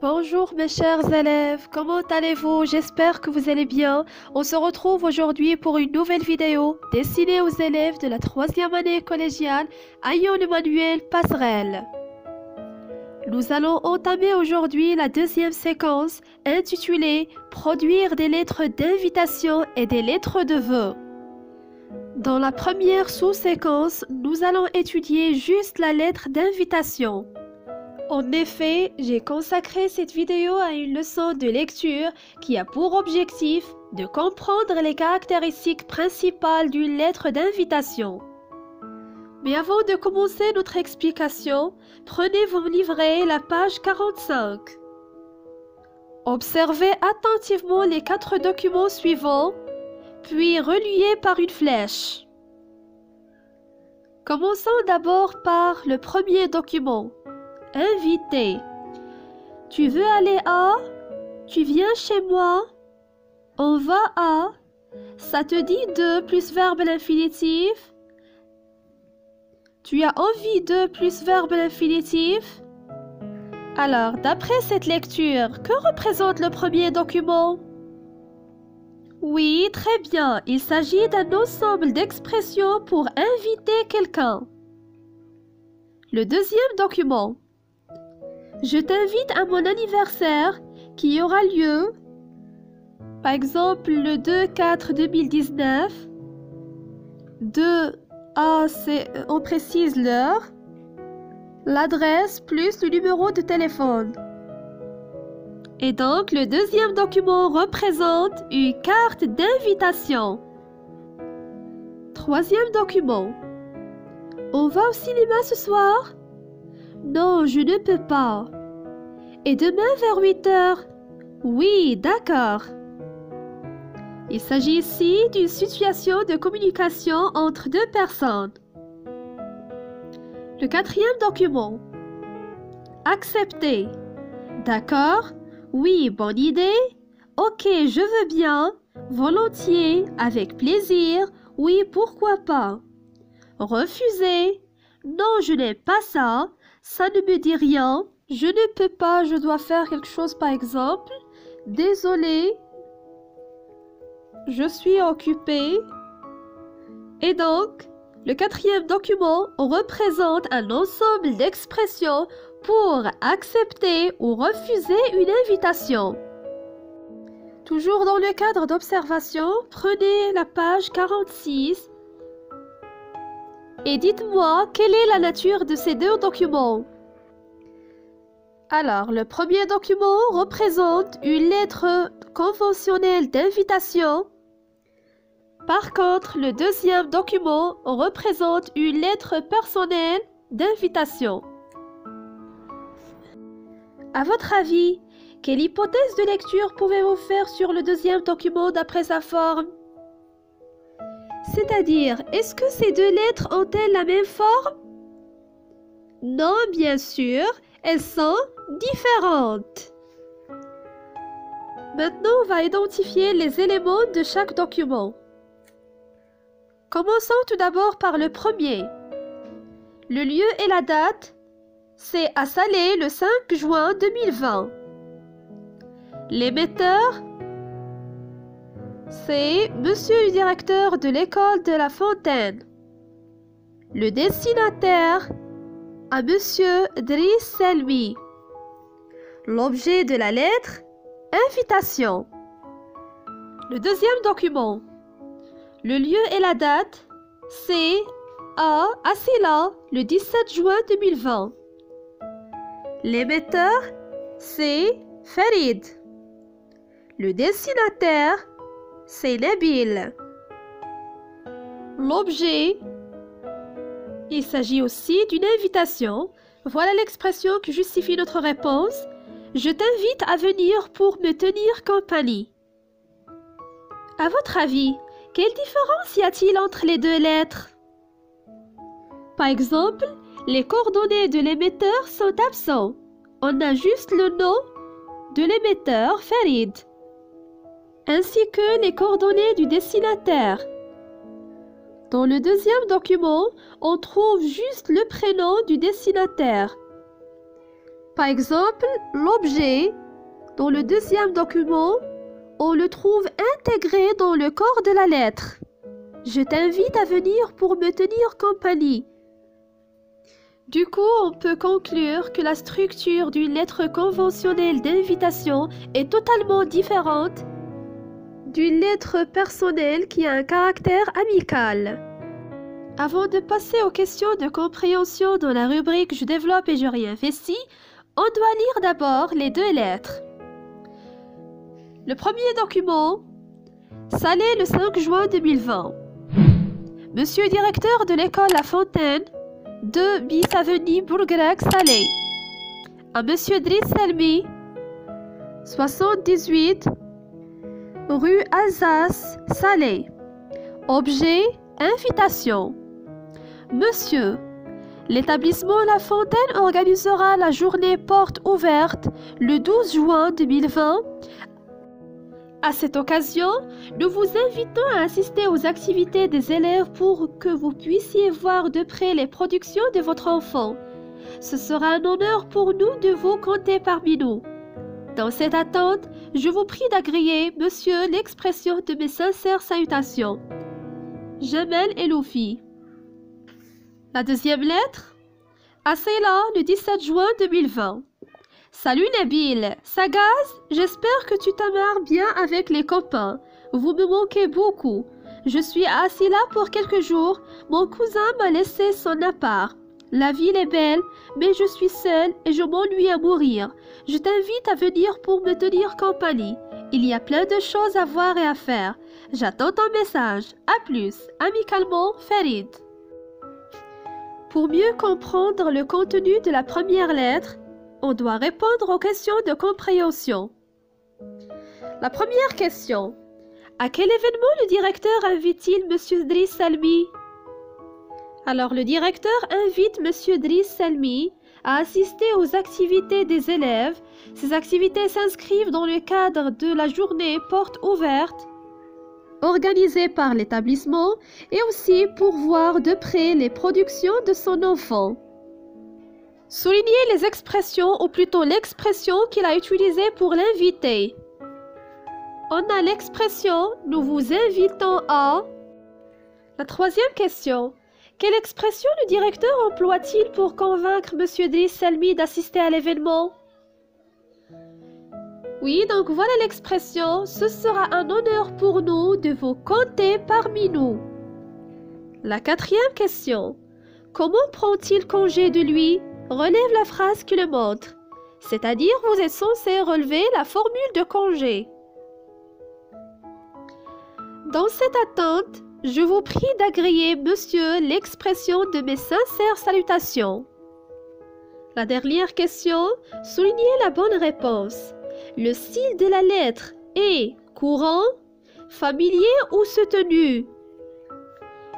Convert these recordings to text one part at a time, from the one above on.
Bonjour mes chers élèves, comment allez-vous? J'espère que vous allez bien. On se retrouve aujourd'hui pour une nouvelle vidéo destinée aux élèves de la troisième année collégiale Ayon-Emmanuel Passerelle. Nous allons entamer aujourd'hui la deuxième séquence intitulée « Produire des lettres d'invitation et des lettres de vœux ». Dans la première sous-séquence, nous allons étudier juste la lettre d'invitation. En effet, j'ai consacré cette vidéo à une leçon de lecture qui a pour objectif de comprendre les caractéristiques principales d'une lettre d'invitation. Mais avant de commencer notre explication, prenez vos livrets, la page 45. Observez attentivement les 4 documents suivants, puis reliés par une flèche. Commençons d'abord par le premier document. Invité. Tu veux aller à? Tu viens chez moi? On va à? Ça te dit de plus verbe à l'infinitif? Tu as envie de plus verbe à l'infinitif? Alors, d'après cette lecture, que représente le premier document? Oui, très bien. Il s'agit d'un ensemble d'expressions pour inviter quelqu'un. Le deuxième document. Je t'invite à mon anniversaire qui aura lieu, par exemple, le 2/4/2019. 2A, on précise l'heure, l'adresse plus le numéro de téléphone. Et donc, le deuxième document représente une carte d'invitation. Troisième document. On va au cinéma ce soir? Non, je ne peux pas. Et demain vers 8 heures? Oui, d'accord. Il s'agit ici d'une situation de communication entre deux personnes. Le quatrième document. Accepter. D'accord? Oui, bonne idée. Ok, je veux bien. Volontiers, avec plaisir. Oui, pourquoi pas. Refuser. Non, je n'aime pas ça. Ça ne me dit rien. Je ne peux pas, je dois faire quelque chose par exemple. Désolé. Je suis occupée. Et donc, le quatrième document représente un ensemble d'expressions pour accepter ou refuser une invitation. Toujours dans le cadre d'observation, prenez la page 46 et dites-moi quelle est la nature de ces deux documents. Alors, le premier document représente une lettre conventionnelle d'invitation. Par contre, le deuxième document représente une lettre personnelle d'invitation. À votre avis, quelle hypothèse de lecture pouvez-vous faire sur le deuxième document d'après sa forme? C'est-à-dire, est-ce que ces deux lettres ont-elles la même forme? Non, bien sûr, elles sont différentes. Maintenant, on va identifier les éléments de chaque document. Commençons tout d'abord par le premier. Le lieu et la date, c'est à Salé le 5 juin 2020. L'émetteur, c'est Monsieur le directeur de l'école de La Fontaine. Le destinataire, à Monsieur Driss Selmi. L'objet de la lettre, invitation. Le deuxième document. Le lieu et la date, c'est à Assila le 17 juin 2020. L'émetteur, c'est Farid. Le destinataire, c'est Nabil. L'objet, il s'agit aussi d'une invitation. Voilà l'expression qui justifie notre réponse. Je t'invite à venir pour me tenir compagnie. À votre avis, quelle différence y a-t-il entre les deux lettres? Par exemple, les coordonnées de l'émetteur sont absents. On a juste le nom de l'émetteur Farid, ainsi que les coordonnées du destinataire. Dans le deuxième document, on trouve juste le prénom du destinataire. Par exemple, l'objet, dans le deuxième document, on le trouve intégré dans le corps de la lettre. Je t'invite à venir pour me tenir compagnie. Du coup, on peut conclure que la structure d'une lettre conventionnelle d'invitation est totalement différente d'une lettre personnelle qui a un caractère amical. Avant de passer aux questions de compréhension dans la rubrique « Je développe et je réinvestis », on doit lire d'abord les deux lettres. Le premier document, Salé le 5 juin 2020. Monsieur directeur de l'école La Fontaine, 2 bis avenue Bourgrec Salé. À Monsieur Driss Selmi, 78 rue Alsace Salé. Objet, invitation. Monsieur, l'établissement La Fontaine organisera la journée porte ouverte le 12 juin 2020. À cette occasion, nous vous invitons à assister aux activités des élèves pour que vous puissiez voir de près les productions de votre enfant. Ce sera un honneur pour nous de vous compter parmi nous. Dans cette attente, je vous prie d'agréer, monsieur, l'expression de mes sincères salutations. Jamel Eloufi. La deuxième lettre, à Ceylan, le 17 juin 2020. Salut Nabil, Sagaz, j'espère que tu t'amarres bien avec les copains. Vous me manquez beaucoup. Je suis à Asila pour quelques jours. Mon cousin m'a laissé son appart. La ville est belle, mais je suis seule et je m'ennuie à mourir. Je t'invite à venir pour me tenir compagnie. Il y a plein de choses à voir et à faire. J'attends ton message. À plus. Amicalement, Farid. Pour mieux comprendre le contenu de la première lettre, on doit répondre aux questions de compréhension. La première question. À quel événement le directeur invite-t-il M. Driss Selmi? Alors le directeur invite M. Driss Selmi à assister aux activités des élèves. Ces activités s'inscrivent dans le cadre de la journée porte ouverte organisée par l'établissement et aussi pour voir de près les productions de son enfant. Soulignez les expressions ou plutôt l'expression qu'il a utilisée pour l'inviter. On a l'expression « nous vous invitons à ». La troisième question. Quelle expression le directeur emploie-t-il pour convaincre M. Driss Selmi d'assister à l'événement? Oui, donc voilà l'expression « ce sera un honneur pour nous de vous compter parmi nous ». La quatrième question. Comment prend-il congé de lui? Relève la phrase qui le montre, c'est-à-dire vous êtes censé relever la formule de congé. Dans cette attente, je vous prie d'agréer, monsieur, l'expression de mes sincères salutations. La dernière question, soulignez la bonne réponse. Le style de la lettre est courant, familier ou soutenu?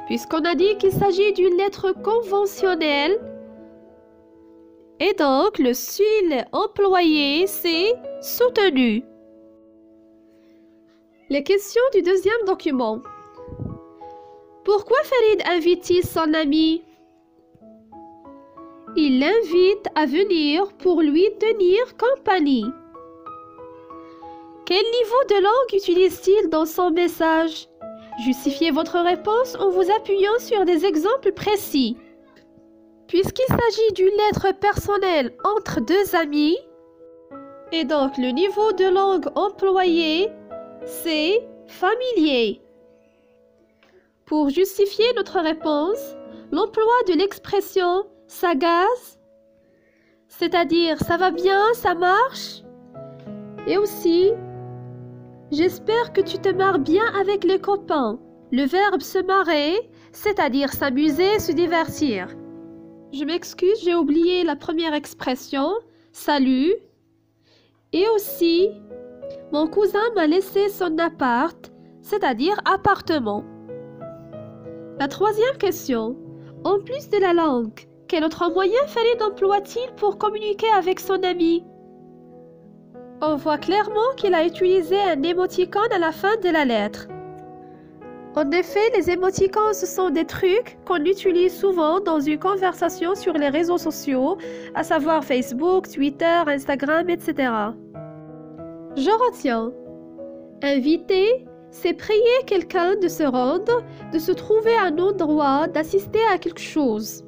Puisqu'on a dit qu'il s'agit d'une lettre conventionnelle, et donc le style employé, c'est soutenu. Les questions du deuxième document. Pourquoi Farid invite-t-il son ami? Il l'invite à venir pour lui tenir compagnie. Quel niveau de langue utilise-t-il dans son message? Justifiez votre réponse en vous appuyant sur des exemples précis. Puisqu'il s'agit d'une lettre personnelle entre deux amis, et donc le niveau de langue employé, c'est familier. Pour justifier notre réponse, l'emploi de l'expression « sagace », c'est-à-dire « ça va bien, ça marche », et aussi « j'espère que tu te marres bien avec les copains », le verbe « se marrer », c'est-à-dire s'amuser, se divertir. Je m'excuse, j'ai oublié la première expression, « salut », et aussi « mon cousin m'a laissé son appart », c'est-à-dire appartement. La troisième question. En plus de la langue, quel autre moyen Farid emploie-t-il pour communiquer avec son ami? On voit clairement qu'il a utilisé un émoticône à la fin de la lettre. En effet, les émoticônes, ce sont des trucs qu'on utilise souvent dans une conversation sur les réseaux sociaux, à savoir Facebook, Twitter, Instagram, etc. Je retiens. Inviter, c'est prier quelqu'un de se rendre, de se trouver à un endroit, d'assister à quelque chose.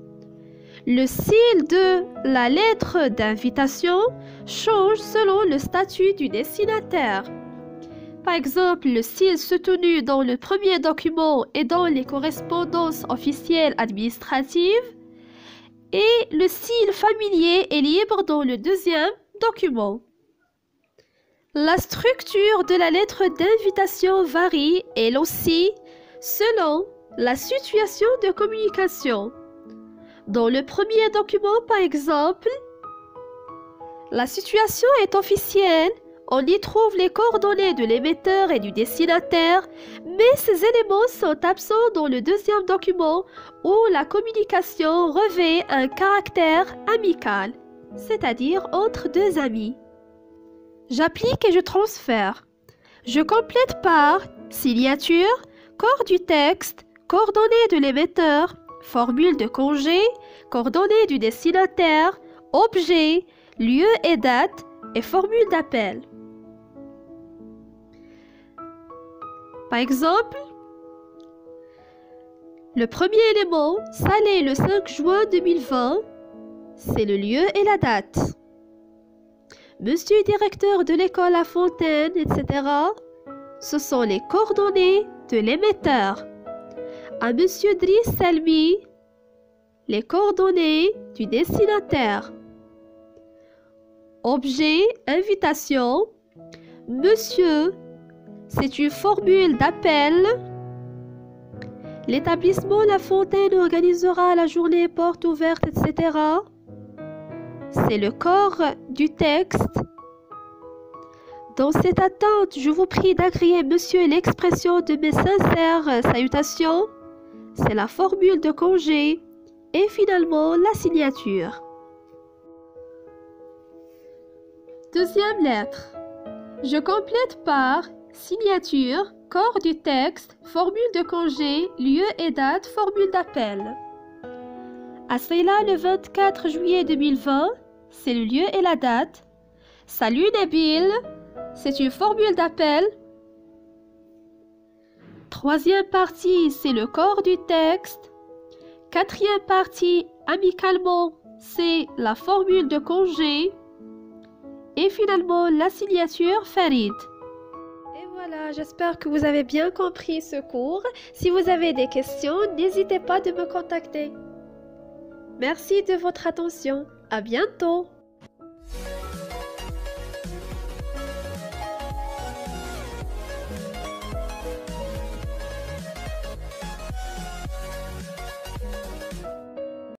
Le style de la lettre d'invitation change selon le statut du destinataire. Par exemple, le style soutenu dans le premier document et dans les correspondances officielles administratives et le style familier et libre dans le deuxième document. La structure de la lettre d'invitation varie, elle aussi, selon la situation de communication. Dans le premier document, par exemple, la situation est officielle. On y trouve les coordonnées de l'émetteur et du destinataire, mais ces éléments sont absents dans le deuxième document où la communication revêt un caractère amical, c'est-à-dire entre deux amis. J'applique et je transfère. Je complète par signature, corps du texte, coordonnées de l'émetteur, formule de congé, coordonnées du destinataire, objet, lieu et date et formule d'appel. Par exemple, le premier élément, Salé le 5 juin 2020, c'est le lieu et la date. Monsieur directeur de l'école La Fontaine, etc., ce sont les coordonnées de l'émetteur. À Monsieur Driss Selmi, les coordonnées du destinataire. Objet, invitation. Monsieur, c'est une formule d'appel. L'établissement La Fontaine organisera la journée porte ouverte, etc. C'est le corps du texte. Dans cette attente, je vous prie d'agréer, monsieur, l'expression de mes sincères salutations. C'est la formule de congé et finalement la signature. Deuxième lettre. Je complète par signature, corps du texte, formule de congé, lieu et date, formule d'appel. À Ceyla, le 24 juillet 2020, c'est le lieu et la date. Salut Nabil, c'est une formule d'appel. Troisième partie, c'est le corps du texte. Quatrième partie, amicalement, c'est la formule de congé. Et finalement, la signature Farid. Et voilà, j'espère que vous avez bien compris ce cours. Si vous avez des questions, n'hésitez pas de me contacter. Merci de votre attention. À bientôt.